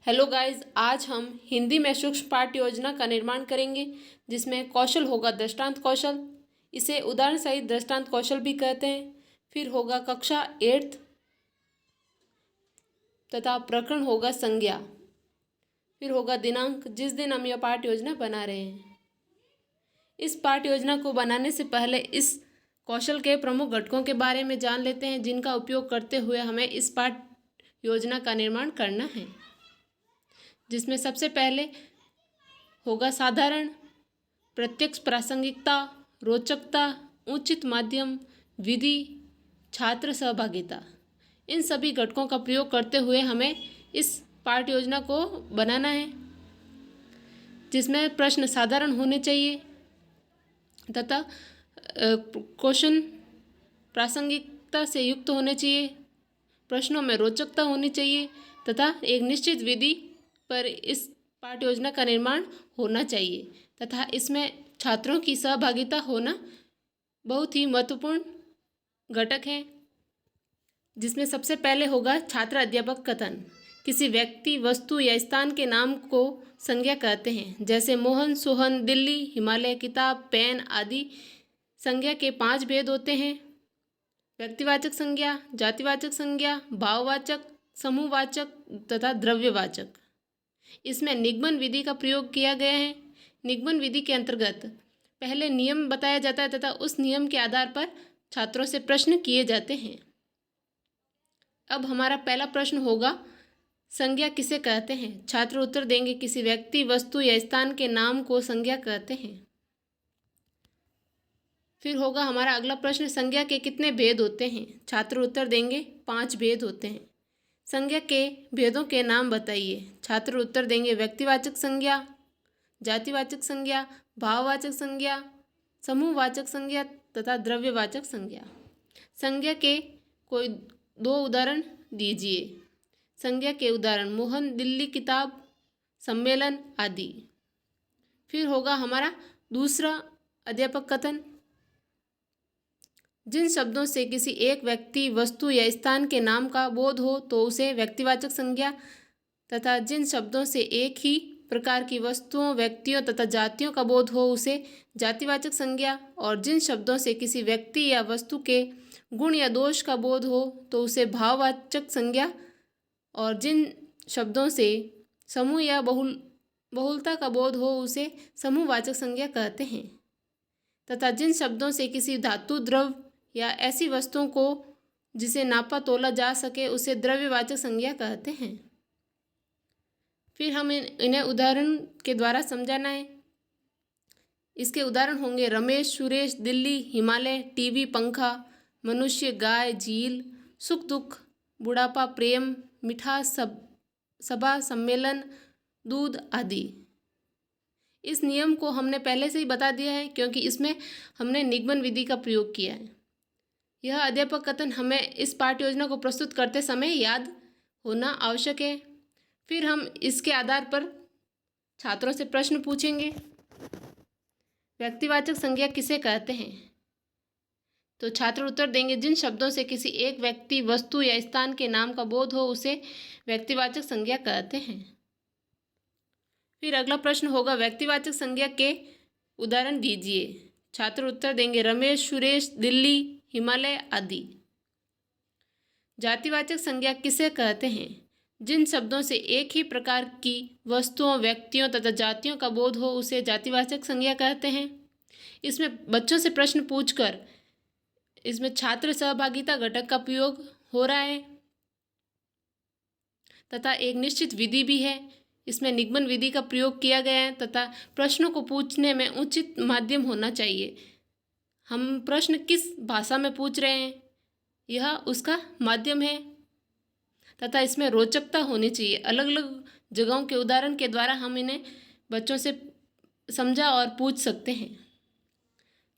Hello guys, आज हम हिंदी में सूक्ष्म पाठ योजना का निर्माण करेंगे जिसमें कौशल होगा दृष्टांत कौशल। इसे उदाहरण सहित दृष्टांत कौशल भी कहते हैं। फिर होगा कक्षा 8th तथा प्रकरण होगा संज्ञा। फिर होगा दिनांक जिस दिन हम यह पाठ योजना बना रहे हैं। इस पाठ योजना को बनाने से पहले इस कौशल के प्रमुख घटकों के बारे में जान लेते हैं जिनका उपयोग करते हुए हमें इस पाठ योजना का निर्माण करना है। जिसमें सबसे पहले होगा साधारण, प्रत्यक्ष प्रासंगिकता, रोचकता, उचित माध्यम, विधि, छात्र सहभागिता। इन सभी घटकों का प्रयोग करते हुए हमें इस पाठ योजना को बनाना है जिसमें प्रश्न साधारण होने चाहिए तथा क्वेश्चन प्रासंगिकता से युक्त होने चाहिए, प्रश्नों में रोचकता होनी चाहिए तथा एक निश्चित विधि पर इस पाठ योजना का निर्माण होना चाहिए तथा इसमें छात्रों की सहभागिता होना बहुत ही महत्वपूर्ण घटक है। जिसमें सबसे पहले होगा छात्र अध्यापक कथन। किसी व्यक्ति, वस्तु या स्थान के नाम को संज्ञा कहते हैं, जैसे मोहन, सोहन, दिल्ली, हिमालय, किताब, पेन आदि। संज्ञा के 5 भेद होते हैं: व्यक्तिवाचक संज्ञा, जातिवाचक संज्ञा, भाववाचक, समूहवाचक तथा द्रव्यवाचक। इसमें निगमन विधि का प्रयोग किया गया है। निगमन विधि के अंतर्गत पहले नियम बताया जाता है तथा उस नियम के आधार पर छात्रों से प्रश्न किए जाते हैं। अब हमारा पहला प्रश्न होगा, संज्ञा किसे कहते हैं? छात्र उत्तर देंगे, किसी व्यक्ति, वस्तु या स्थान के नाम को संज्ञा कहते हैं। फिर होगा हमारा अगला प्रश्न, संज्ञा के कितने भेद होते हैं? छात्र उत्तर देंगे, 5 भेद होते हैं। संज्ञा के भेदों के नाम बताइए। छात्र उत्तर देंगे, व्यक्तिवाचक संज्ञा, जातिवाचक संज्ञा, भाववाचक संज्ञा, समूहवाचक संज्ञा तथा द्रव्यवाचक संज्ञा। संज्ञा के कोई 2 उदाहरण दीजिए। संज्ञा के उदाहरण मोहन, दिल्ली, किताब, सम्मेलन आदि। फिर होगा हमारा दूसरा अध्यापक कथन। जिन शब्दों से किसी एक व्यक्ति, वस्तु या स्थान के नाम का बोध हो तो उसे व्यक्तिवाचक संज्ञा तथा जिन शब्दों से एक ही प्रकार की वस्तुओं, व्यक्तियों तथा जातियों का बोध हो उसे जातिवाचक संज्ञा, और जिन शब्दों से किसी व्यक्ति या वस्तु के गुण या दोष का बोध हो तो उसे भाववाचक संज्ञा, और जिन शब्दों से समूह या बहुलता का बोध हो उसे समूहवाचक संज्ञा कहते हैं तथा जिन शब्दों से किसी धातु, द्रव या ऐसी वस्तुओं को जिसे नापा तोला जा सके उसे द्रव्यवाचक संज्ञा कहते हैं। फिर हम इन्हें उदाहरण के द्वारा समझाना है। इसके उदाहरण होंगे रमेश, सुरेश, दिल्ली, हिमालय, टीवी, पंखा, मनुष्य, गाय, झील, सुख दुख, बुढ़ापा, प्रेम, मिठास, सभा, सम्मेलन, दूध आदि। इस नियम को हमने पहले से ही बता दिया है क्योंकि इसमें हमने निगमन विधि का प्रयोग किया है। यह अध्यापक कथन हमें इस पाठ योजना को प्रस्तुत करते समय याद होना आवश्यक है। फिर हम इसके आधार पर छात्रों से प्रश्न पूछेंगे। व्यक्तिवाचक संज्ञा किसे कहते हैं? तो छात्र उत्तर देंगे, जिन शब्दों से किसी एक व्यक्ति, वस्तु या स्थान के नाम का बोध हो उसे व्यक्तिवाचक संज्ञा कहते हैं। फिर अगला प्रश्न होगा, व्यक्तिवाचक संज्ञा के उदाहरण दीजिए। छात्र उत्तर देंगे, रमेश, सुरेश, दिल्ली, हिमालय आदि। जातिवाचक संज्ञा किसे कहते हैं? जिन शब्दों से एक ही प्रकार की वस्तुओं, व्यक्तियों तथा जातियों का बोध हो उसे जातिवाचक संज्ञा कहते हैं। इसमें बच्चों से प्रश्न पूछकर इसमें छात्र सहभागिता घटक का प्रयोग हो रहा है तथा एक निश्चित विधि भी है। इसमें निगमन विधि का प्रयोग किया गया है तथा प्रश्नों को पूछने में उचित माध्यम होना चाहिए। हम प्रश्न किस भाषा में पूछ रहे हैं यह उसका माध्यम है तथा इसमें रोचकता होनी चाहिए। अलग अलग जगहों के उदाहरण के द्वारा हम इन्हें बच्चों से समझा और पूछ सकते हैं।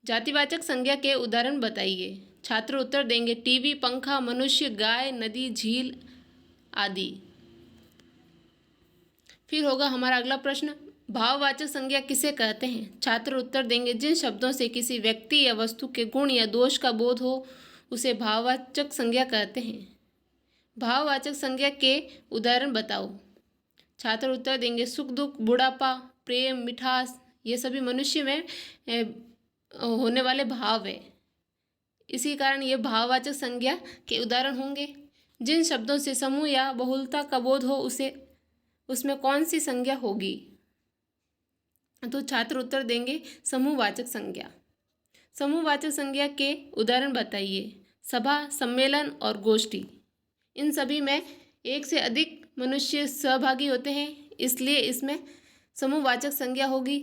जातिवाचक संज्ञा के उदाहरण बताइए। छात्र उत्तर देंगे, टीवी, पंखा, मनुष्य, गाय, नदी, झील आदि। फिर होगा हमारा अगला प्रश्न, भाववाचक संज्ञा किसे कहते हैं? छात्र उत्तर देंगे, जिन शब्दों से किसी व्यक्ति या वस्तु के गुण या दोष का बोध हो उसे भाववाचक संज्ञा कहते हैं। भाववाचक संज्ञा के उदाहरण बताओ। छात्र उत्तर देंगे सुख दुख, बुढ़ापा, प्रेम, मिठास, ये सभी मनुष्य में होने वाले भाव है। इसी कारण ये भाववाचक संज्ञा के उदाहरण होंगे। जिन शब्दों से समूह या बहुलता का बोध हो उसमें कौन सी संज्ञा होगी? तो छात्र उत्तर देंगे समूहवाचक संज्ञा। समूहवाचक संज्ञा के उदाहरण बताइए। सभा, सम्मेलन और गोष्ठी। इन सभी में एक से अधिक मनुष्य सहभागी होते हैं, इसलिए इसमें समूहवाचक संज्ञा होगी।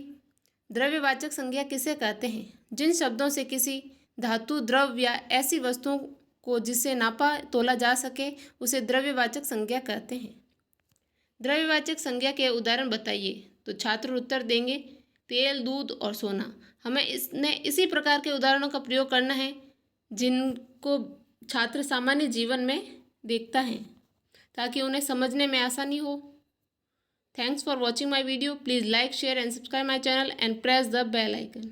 द्रव्यवाचक संज्ञा किसे कहते हैं? जिन शब्दों से किसी धातु, द्रव्य या ऐसी वस्तुओं को जिससे नापा तोला जा सके उसे द्रव्यवाचक संज्ञा कहते हैं। द्रव्यवाचक संज्ञा के उदाहरण बताइए। तो छात्र उत्तर देंगे तेल, दूध और सोना। हमें इसी प्रकार के उदाहरणों का प्रयोग करना है जिनको छात्र सामान्य जीवन में देखता है, ताकि उन्हें समझने में आसानी हो। Thanks for watching my video. Please like, share and subscribe my channel and press the bell icon.